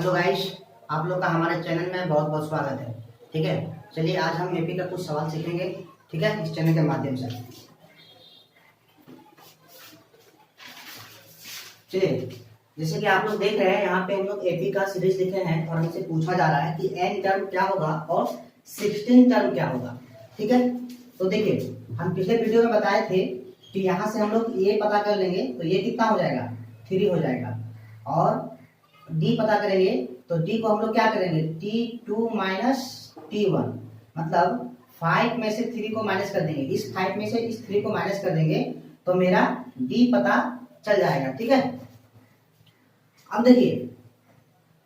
Hello guys, आप लोग का हमारे चैनल में बहुत बहुत स्वागत है। ठीक है, चलिए आज हम एपी का कुछ सवाल सीखेंगे। ठीक है, इस चैनल के माध्यम से। चलिए, जैसे कि आप लोग देख रहे हैं यहाँ पे हम लोग एपी का सीरीज लिखे हैं और हमसे पूछा जा रहा है कि n टर्म क्या होगा और 16 टर्म क्या होगा। ठीक है, तो देखिए हम पिछले वीडियो में बताए थे कि यहाँ से हम लोग ये पता कर लेंगे तो ये कितना हो जाएगा, 3 हो जाएगा। और d पता करेंगे तो d को हम लोग क्या करेंगे, t2 माइनस t1, मतलब 5 में से 3 को माइनस कर देंगे, इस 5 में से इस 3 को माइनस कर देंगे तो मेरा d पता चल जाएगा। ठीक है, अब देखिए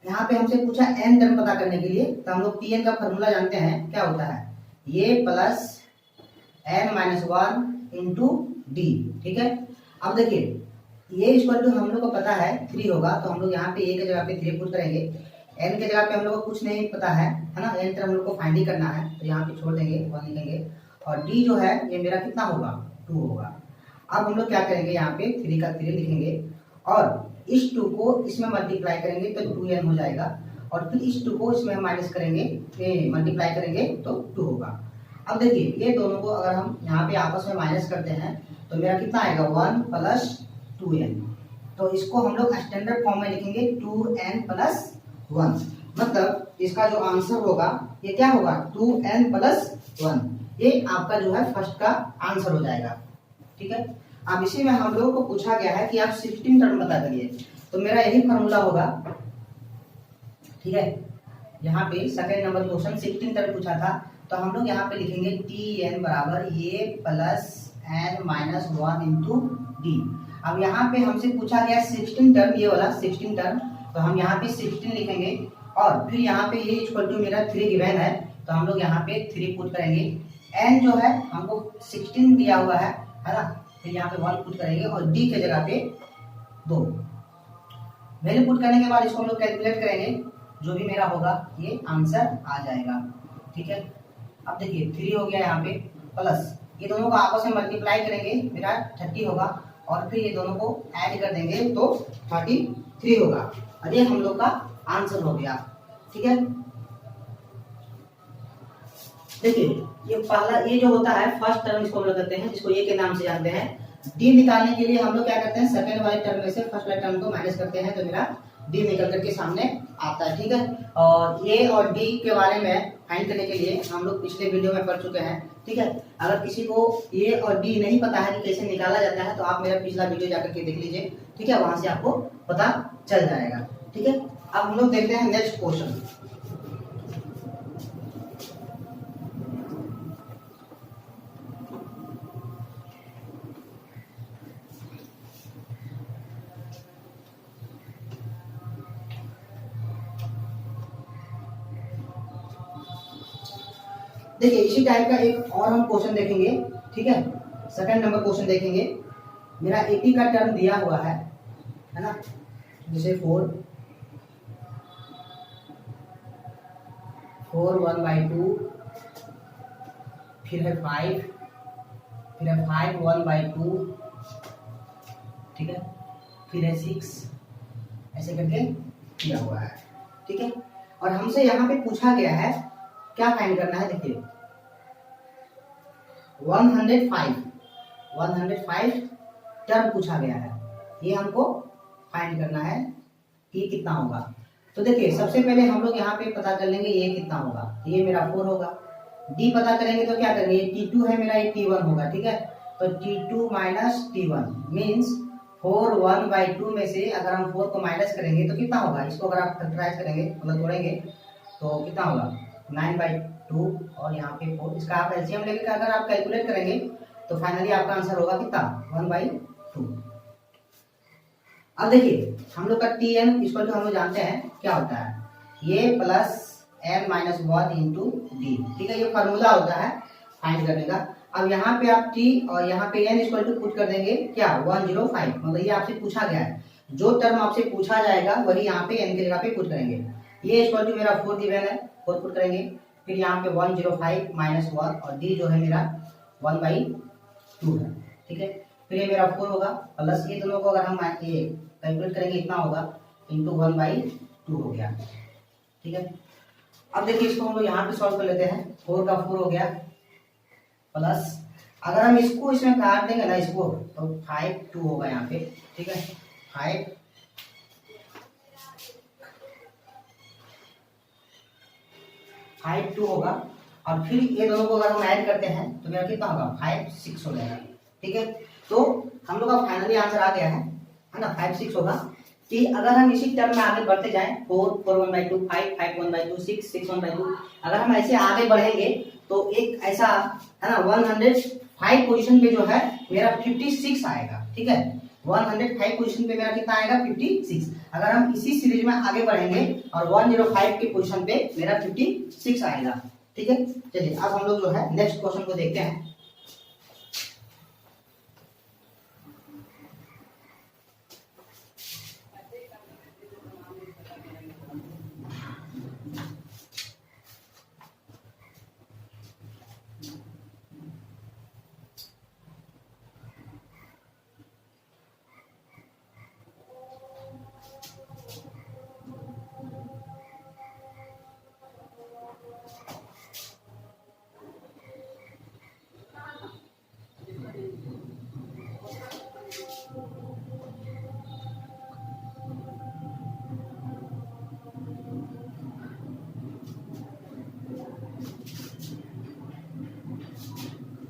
यहाँ पे हमसे पूछा n टर्म पता करने के लिए, तो हम लोग tn का फॉर्मूला जानते हैं क्या होता है, ये plus n minus 1 into D. ठीक है, अब देखिए ये इक्वल टू हम लोग को पता है 3 होगा, तो हम लोग यहाँ पे a के जगह पे 3 पुट करेंगे। n के जगह पे हम लोग को कुछ नहीं पता है ना, n टर्म हम लोग को फाइंड ही करना है, तो यहाँ पे छोड़ देंगे 1 लिखेंगे। और d जो है ये मेरा कितना होगा, 2 होगा। अब हम लोग क्या करेंगे, यहाँ पे 3 का 3 लिखेंगे और इस 2 को इसमें मल्टीप्लाई करेंगे तो 2n हो जाएगा, और फिर इस 2 को इसमें माइनस करेंगे, मल्टीप्लाई करेंगे तो 2 होगा। अब देखिए ये दोनों को अगर हम यहाँ पे आपस में माइनस करते हैं तो मेरा कितना आएगा, 1 प्लस 2n। तो इसको हम लोग स्टैंडर्ड फॉर्म में लिखेंगे 2n प्लस 1, मतलब इसका जो आंसर होगा ये क्या होगा, 2n प्लस 1। ये आपका जो है फर्स्ट का आंसर हो जाएगा। ठीक है, अब इसी में हम लोगों को पूछा गया है कि आप 16 टर्म बता करिए, तो मेरा यही फॉर्मूला होगा। ठीक है, यहाँ पे सेकंड नंबर क्वेश्चन 16 टर्म पूछा था, तो हम लोग यहाँ पे लिखेंगे tn बराबर ये plus n minus 1 into D. अब यहाँ पे हमसे पूछा गया 16 टर्म, ये वाला 16 टर्म, तो हम यहाँ पे 16 लिखेंगे और फिर यहाँ पे ये इक्वल टू मेरा 3 गिवन है, तो हम लोग यहाँ पे 3 पुट करेंगे। n जो है हमको 16 दिया हुआ है ना, फिर यहाँ पे 1 पुट करेंगे और d के जगह पे 2 वैल्यू पुट करने के बाद इसको हम लोग कैलकुलेट करेंगे, जो भी मेरा होगा ये आंसर आ जाएगा। ठीक है, अब देखिए 3 हो गया यहाँ पे, प्लस ये दोनों को आपस में मल्टीप्लाई करेंगे, मेरा 30 होगा, और फिर ये दोनों को ऐड कर देंगे तो 33 होगा, और ये हम लोग का आंसर हो गया। ठीक है, देखिए ये पहला ये जो होता है फर्स्ट टर्म, इसको हम लोग कहते हैं, जिसको ये के नाम से जानते हैं। डी निकालने के लिए हम लोग क्या करते हैं, सेकंड वाले टर्म में से फर्स्ट वाले टर्म को माइनस करते हैं, तो मेरा डी निकल करके सामने आता है। ठीक है, और ए और डी के बारे में फाइंड करने के लिए हम लोग पिछले वीडियो में पढ़ चुके हैं। ठीक है, अगर किसी को ए और डी नहीं पता है कि कैसे निकाला जाता है, तो आप मेरा पिछला वीडियो जाकर के देख लीजिए। ठीक है, वहां से आपको पता चल जाएगा। ठीक है, अब हम लोग देखते हैं नेक्स्ट क्वेश्चन। देखिए इसी टाइप का एक और हम क्वेश्चन देखेंगे। ठीक है, सेकंड नंबर क्वेश्चन देखेंगे। मेरा 80 का टर्म दिया हुआ है ना, जैसे 4 1/2, फिर है 5, फिर है 5 1/2, ठीक है, फिर है 6, ऐसे करके दिया हुआ है। ठीक है, और हमसे यहाँ पे पूछा गया है क्या फाइंड करना है, देखिए 105 टर्म पूछा गया है, ये हमको फाइंड करना है कि कितना होगा। तो देखिए सबसे पहले हम लोग यहाँ पे पता कर लेंगे ये कितना होगा, ये मेरा 4 होगा। डी पता करेंगे तो क्या करेंगे, ये t2 है मेरा, ये t1 होगा। ठीक है, तो t2 माइनस t1 मीन्स 4 1/2 में से अगर हम 4 को माइनस करेंगे तो कितना होगा, इसको अगर आप फैक्टराइज करेंगे मतलब तोड़ेंगे तो कितना होगा, 9/2 और यहाँ पे 4, इसका आप एलसीएम लेके अगर आप कैलकुलेट करेंगे तो फाइनली आपका आंसर होगा कितना, 1/2। अब देखिए हम लोग का tn इक्वल टू हम लोग जानते हैं क्या होता है, ये plus n minus 1 into D. ठीक है, ये फार्मूला होता है फाइंड करने का। अब यहाँ पे आप t और यहाँ पे n इक्वल टू पुट कर देंगे क्या, 105, मतलब ये आपसे पूछा गया है, जो टर्म आपसे पूछा जाएगा वही यहाँ पे n की जगह पे पुट करेंगे। ये इक्वल टू मेरा 4 गिवन है, 4 पुट करेंगे, फिर यहाँ पे 105 माइनस 1 और डी जो है मेरा 1/2 है। ठीक है, फिर ये मेरा 4 होगा, प्लस ये दोनों को अगर हम ये कैलकुलेट करेंगे इतना होगा, इंटू 1/2 2 हो गया। ठीक है, अब देखिए इसको हम लोग यहाँ पे सॉल्व कर लेते हैं। 4 का 4 हो गया प्लस, अगर हम इसको इसमें काट देंगे ना इसको, तो 5 2 होगा यहाँ पे। ठीक है, 5 2 होगा, और फिर ये दोनों को अगर हम ऐड करते हैं तो मेरा कितना होगा 5 6 हो जाएगा। ठीक है, तो हम लोग का फाइनली आंसर आ गया है ना, 5 6 होगा। कि अगर हम इसी टर्म में आगे बढ़ते जाएं, 4 4 1/2, 5 5 1/2, 6 6 1/2, अगर हम ऐसे आगे बढ़ेंगे तो एक ऐसा है ना 105 पोजीशन पे जो है मेरा 56 आएगा। ठीक है, 105 पोजीशन पे मेरा कितना आएगा 56। अगर हम इसी सीरीज में आगे बढ़ेंगे और 105 की पोजीशन पे मेरा 56 आएगा। ठीक है, चलिए अब हम लोग जो है नेक्स्ट क्वेश्चन को देखते हैं।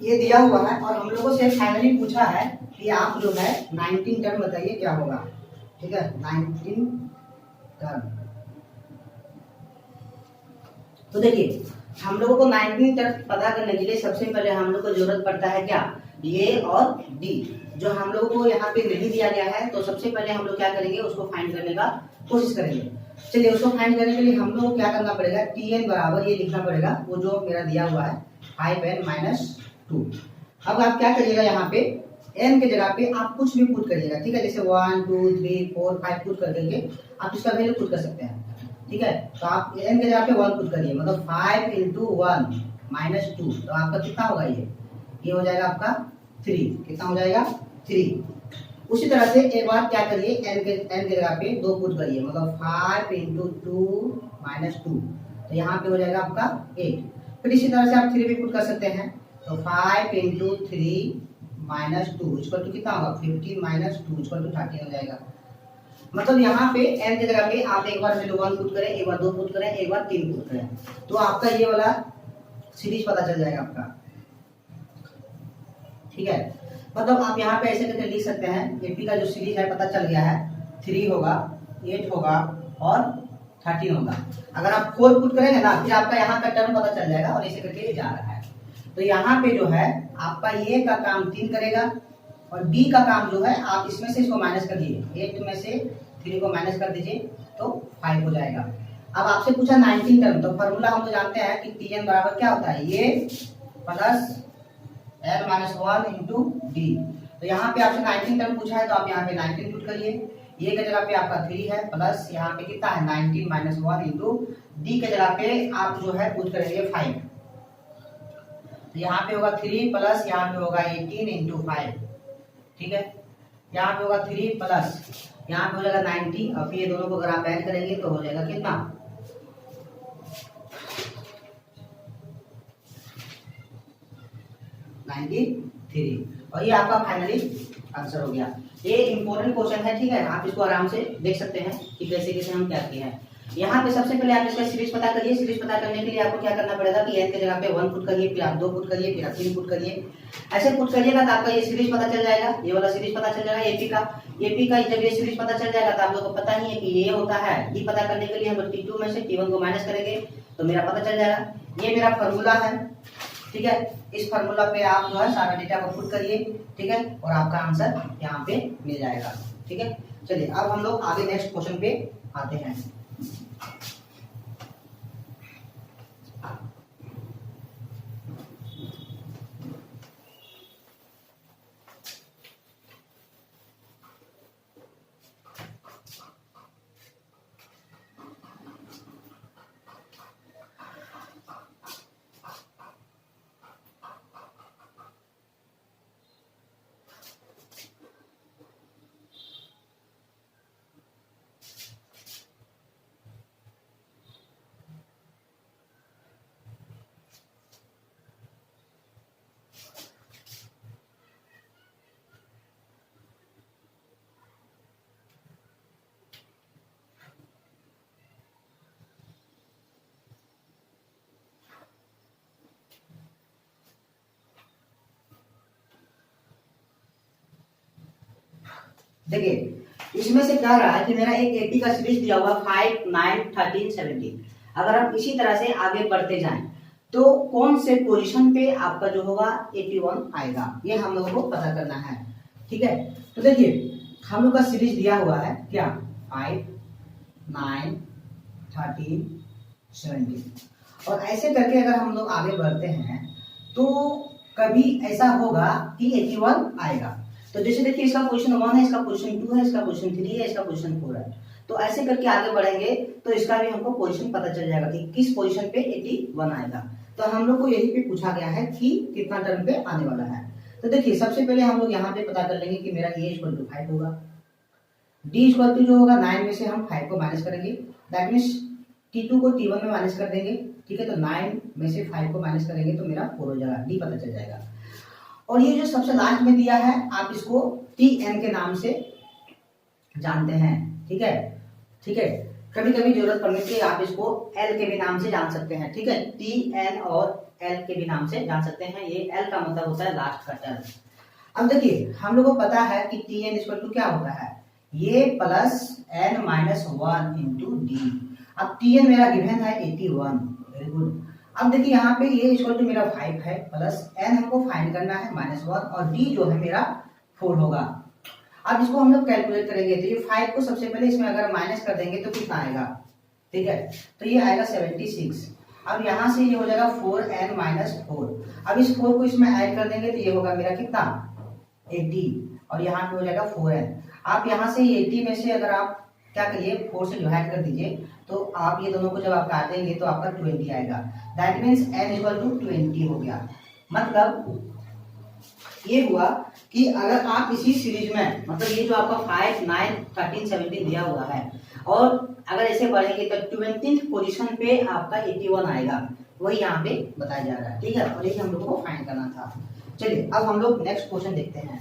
ये दिया हुआ है और हम लोगों से फाइनली पूछा है कि आप जो है 19 टर्म बताइए क्या होगा। ठीक है, 19 टर्म। तो देखिए हम लोगों को 19 टर्म पता करने के लिए सबसे पहले हम लोग को जरूरत पड़ता है क्या, ए और डी। जो हम लोगों को यहाँ पे नहीं दिया गया है, तो सबसे पहले हम लोग क्या करेंगे, उसको फाइंड करने का कोशिश करेंगे। चलिए उसको फाइंड करने के लिए हम लोग को क्या करना पड़ेगा, टी एन बराबर ये लिखना पड़ेगा, वो जो मेरा दिया हुआ है 5n-2। अब आप क्या करिएगा, यहाँ पे n के जगह पे आप कुछ भी पुट करिएगा। ठीक है, जैसे 1 2 3 4 5 पुट कर करके आप इसका वैल्यू पुट कर सकते हैं। ठीक है, तो आप n के जगह पे 1 पुट करिए, मतलब 5 × 1 - 2, तो आपका कितना होगा, ये हो जाएगा आपका 3। कितना हो जाएगा 3। उसी तरह से एक बार क्या करिए, n के जगह पे 2 पुट करिए, मतलब 5 × 2 - 2, तो यहाँ पे हो जाएगा आपका 8। फिर इसी तरह से आप 3 भी पुट कर सकते हैं, तो 5 × 3 - 2 इक्वल टू कितना होगा 15 - 2 इक्वल टू 13 हो जाएगा। मतलब यहाँ पे n की जगह पे आप एक बार वैल्यू 1 पुट करें, एक बार 2 पुट करें, एक बार 3 पुट करें, तो आपका ये वाला सीरीज पता चल जाएगा आपका। ठीक है, मतलब आप यहाँ पे ऐसे करके लिख सकते हैं, एपी का जो सीरीज है पता चल गया है, 3 होगा, 8 होगा और 13 होगा। अगर आप 4 पुट करेंगे ना, फिर आपका यहाँ का टर्म पता चल जाएगा और ऐसे करके ये जा रहा है। तो यहाँ पे जो है आपका ये का काम 3 करेगा और बी का काम जो है आप इसमें से इसको माइनस कर दीजिए, 8 में से 3 को माइनस कर दीजिए तो 5 हो जाएगा। अब आपसे पूछा 19 टर्म, तो फॉर्मूला हम तो जानते हैं कि Tn बराबर क्या होता है, ये प्लस n-1 इंटू डी। तो यहाँ पे आपसे 19 टर्म पूछा है, तो आप यहाँ पे 19 पुट करिए, ये के जगह पे आपका 3 है, प्लस यहाँ पे कितना है 19 - 1 इंटू डी के जगह पे आप जो है पुट करेंगे 5। तो यहाँ पे होगा 3 प्लस यहाँ पे होगा 18 इंटू 5। ठीक है, यहाँ पे होगा 3 प्लस यहाँ पे हो जाएगा 90, और फिर ये दोनों को अगर आप ऐड करेंगे तो हो जाएगा कितना 93, और ये आपका फाइनली आंसर हो गया। ये इंपॉर्टेंट क्वेश्चन है। ठीक है, आप इसको आराम से देख सकते हैं कि कैसे कैसे हम क्या किए हैं। यहाँ पे सबसे पहले आप इसका सीरीज पता करिए। सीरीज पता करने के लिए आपको क्या करना पड़ेगा कि n के जगह पे 1 पुट करिए, फिर आप 2 पुट करिए, फिर आप 3 पुट करिए। ऐसे पुट करिएगा तो आपका ये सीरीज पता चल जाएगा, ये वाला सीरीज पता चल जाएगा एपी का। एपी का जब ये सीरीज पता चल जाएगा तो आप लोगों को पता ही है कि ये होता है। ये पता करने के लिए हम लोग T2 में से T1 को माइनस करेंगे तो मेरा पता चल जाएगा। ये मेरा फॉर्मूला है। ठीक है, इस फॉर्मूला पे आप जो है सारा डेटा को पुट करिए। ठीक है, और आपका आंसर यहाँ पे मिल जाएगा। ठीक है, चलिए अब हम लोग आगे नेक्स्ट क्वेश्चन पे आते हैं। देखिए इसमें से कह रहा है कि मेरा एक एपी का सीरीज दिया हुआ 5, 9, 13, 17। अगर हम इसी तरह से आगे बढ़ते जाएं तो कौन से पोजीशन पे आपका जो होगा 81 आएगा, ये हम लोगों को पता करना है। ठीक है, तो देखिए हम लोग का सीरीज दिया हुआ है क्या, 5, 9, 13, 17। और ऐसे करके अगर हम लोग आगे बढ़ते हैं तो कभी ऐसा होगा कि 81 आएगा। तो जैसे देखिए इसका पोजीशन 1 है, इसका पोजीशन 2 है, इसका पोजीशन 3 है, इसका पोजीशन 4 है। तो ऐसे करके आगे बढ़ेंगे तो इसका भी हमको पोजीशन पता चल जाएगा कि किस पोजीशन पे 81 आएगा। तो हम लोग को यही पे पूछा गया है कि कितना टर्म पे आने वाला है। तो देखिए सबसे पहले हम लोग यहाँ पे पता कर लेंगे कि मेरा a इक्वल टू 5 होगा, d इक्वल टू जो होगा 9 में से हम 5 को माइनस करेंगे, दैट मीन्स t2 को t1 में माइनस कर देंगे। ठीक है, तो 9 में से 5 को माइनस करेंगे तो मेरा 4 हो जाएगा, d पता चल जाएगा। और ये जो सबसे लास्ट में दिया है आप इसको tn के नाम से जानते हैं। ठीक है, ठीक है, कभी कभी जरूरत पड़ने पे आप इसको L के भी नाम से जान सकते हैं। ठीक है, tn और L के भी नाम से जान सकते हैं। ये L का मतलब होता है लास्ट का टर्म। अब देखिए हम लोगों को पता है कि tn इक्वल टू क्या होता है, ये plus n minus 1 into D. अब tn मेरा गिवन है 81, वेरी गुड। अब देखिए यहाँ पे ये इक्वल टू मेरा 5 है, प्लस n हमको फाइंड करना है -1, और d जो है मेरा 4 होगा। अब इसको हम लोग कैलकुलेट करेंगे तो ये 5 को सबसे पहले इसमें अगर माइनस कर देंगे तो कितना आएगा, ठीक है, तो ये आएगा 76। अब यहाँ से ये हो जाएगा 4n माइनस 4। अब इस 4 को इसमें ऐड कर देंगे तो ये होगा मेरा कितना 80, और यहाँ पे हो जाएगा 4n। आप यहाँ से 80 में से अगर आप क्या करिए 4 से डिवाइड कर दीजिए, तो आप ये दोनों को जब आप काट देंगे तो आपका 20 आएगा। That means n equal to 20 हो गया। मतलब ये हुआ कि अगर आप इसी सीरीज में, मतलब ये जो आपका 5, 9, 13, 17 दिया हुआ है, और अगर ऐसे बढ़ेंगे तो 20th पोजीशन पे आपका 81 आएगा, वही यहाँ पे बताया जा रहा है। ठीक है, और ये हम लोग को फाइंड करना था। चलिए अब हम लोग नेक्स्ट क्वेश्चन देखते हैं।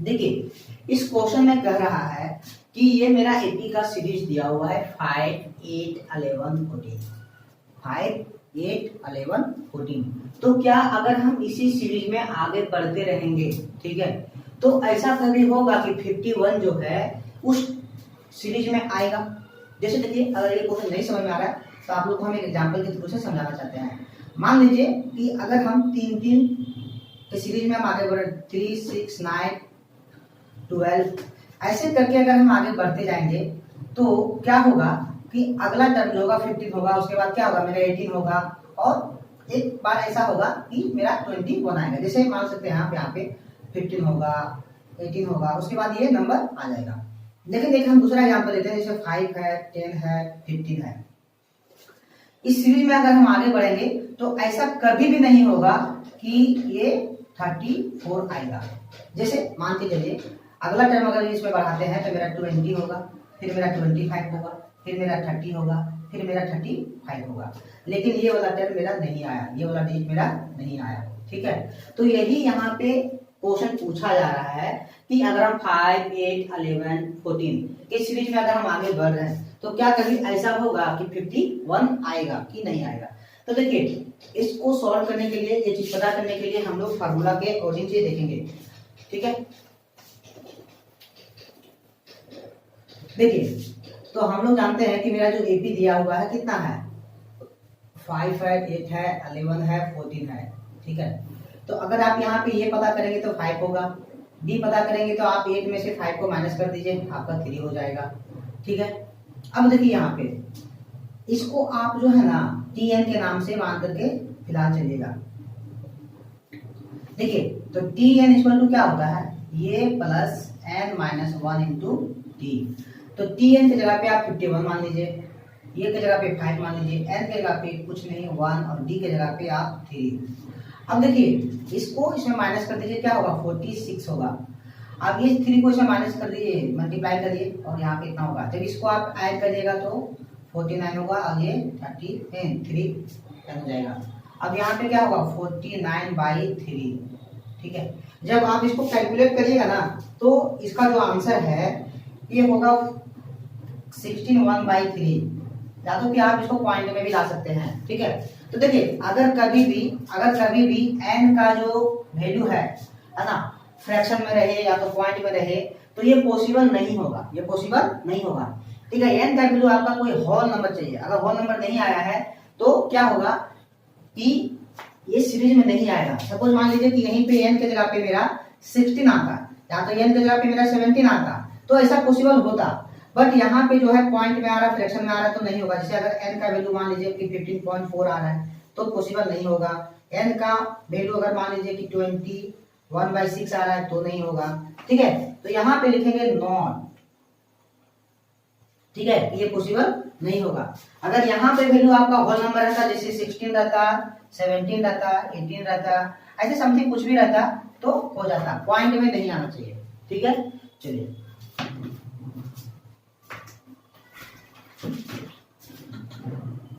देखिए इस क्वेश्चन में कह रहा है कि ये मेरा एपी का सीरीज दिया हुआ है 5, 8, 11, 14, 5, 8, 11, 14। तो क्या अगर हम इसी सीरीज में आगे बढ़ते रहेंगे, ठीक है, तो ऐसा कभी होगा कि 51 जो है उस सीरीज में आएगा। जैसे देखिए अगर ये क्वेश्चन नहीं समझ में आ रहा है तो आप लोग को हम एक एग्जाम्पल के थ्रू से समझाना चाहते हैं। मान लीजिए कि अगर हम 3 के सीरीज में हम आगे बढ़े 3, 6, 9, 12 ऐसे करके अगर हम आगे बढ़ते जाएंगे तो क्या होगा कि अगला टर्म जो होगा 15 होगा, उसके बाद क्या होगा मेरा 18 होगा, और एक बार ऐसा होगा कि मेरा 21 आएगा। जैसे मान सकते हैं आप यहाँ पे 15 होगा, 18 होगा, उसके बाद ये नंबर आ जाएगा। लेकिन देखिए हम दूसरा एग्जाम्पल लेते हैं, जैसे 5 है, 10 है, 15 है। इस सीरीज में अगर हम आगे बढ़ेंगे तो ऐसा कभी भी नहीं होगा कि ये 34 आएगा। जैसे मान के चलिए अगला टर्म अगर इसमें बढ़ाते हैं तो मेरा 20 होगा, फिर मेरा 25 होगा, फिर मेरा 30 होगा, फिर मेरा 35 होगा। लेकिन ये वाला टर्म मेरा नहीं आया, ये वाला डिजिट मेरा नहीं आया। ठीक है, तो यही यहाँ पे क्वेश्चन पूछा जा रहा है कि अगर हम 5, 8, 11, 14 के सीरीज में अगर हम आगे बढ़ रहे हैं तो क्या कभी ऐसा होगा कि 51 आएगा कि नहीं आएगा। तो देखिए इसको सॉल्व करने के लिए, ये चीज पता करने के लिए हम लोग फार्मूला के अकॉर्डिंग से देखेंगे। ठीक है, देखिए तो हम लोग जानते हैं कि मेरा जो एपी दिया हुआ है कितना है, 5 है, 8 है, 11 है, 14 है। ठीक है, तो अगर आप यहाँ पे ये पता करेंगे तो 5 होगा, डी पता करेंगे तो आप 8 में से 5 को माइनस कर दीजिए, आपका 3 हो जाएगा। ठीक है, अब देखिए यहाँ पे इसको आप जो है ना टीएन के नाम से मान करके फिलहाल चलिएगा। देखिए तो टीएन इक्वल टू क्या होता है, ये plus n minus 1 into t. तो Tn की जगह पे आप 51 मान लीजिए, ये की जगह पे 5 मान लीजिए, n की जगह पे कुछ नहीं 1 और d की जगह पे आप 3। अब देखिए इसको इसमें माइनस कर दीजिए, क्या होगा 46 होगा। अब ये 3 को इसमें माइनस कर दीजिए, मल्टीप्लाई करिए और यहाँ पे इतना होगा। जब इसको आप ऐड करिएगा तो 49 होगा और ये 33 हो जाएगा। अब यहाँ पे क्या होगा 49/3, ठीक है। जब आप इसको कैलकुलेट करिएगा ना तो इसका जो आंसर है ये होगा 16/3, या तो कि आप इसको पॉइंट में भी ला सकते हैं, ठीक है। तो देखिए अगर कभी भी n का जो वैल्यू है ना, फ्रैक्शन में रहे या तो पॉइंट में रहे तो ये पॉसिबल नहीं होगा, ठीक है। n का वैल्यू आपका कोई होल नंबर चाहिए। अगर होल नंबर नहीं आया है तो क्या होगा कि ये सीरीज में नहीं आएगा। सपोज मान लीजिए कि यहीं पे n की जगह पे मेरा 16 आता, या तो n की जगह पे मेरा 17 आता, तो ऐसा पॉसिबल होता। बट यहाँ पे जो है पॉइंट में आ रहा है, फ्रैक्शन में आ रहा है तो नहीं होगा। जैसे अगर n का वैल्यू मान लीजिए कि 15.4 आ रहा है तो पॉसिबल नहीं होगा। n का वैल्यू अगर मान लीजिए कि 21/6 आ रहा है तो नहीं होगा, ठीक है। तो यहाँ पे लिखेंगे नॉट, ठीक है, ये पॉसिबल नहीं होगा। अगर यहाँ पे वैल्यू आपका होल नंबर रहता, जैसे 16 रहता, 17 रहता, 18 रहता, ऐसे समथिंग कुछ भी रहता तो हो जाता, पॉइंट में नहीं आना चाहिए, ठीक है। चलिए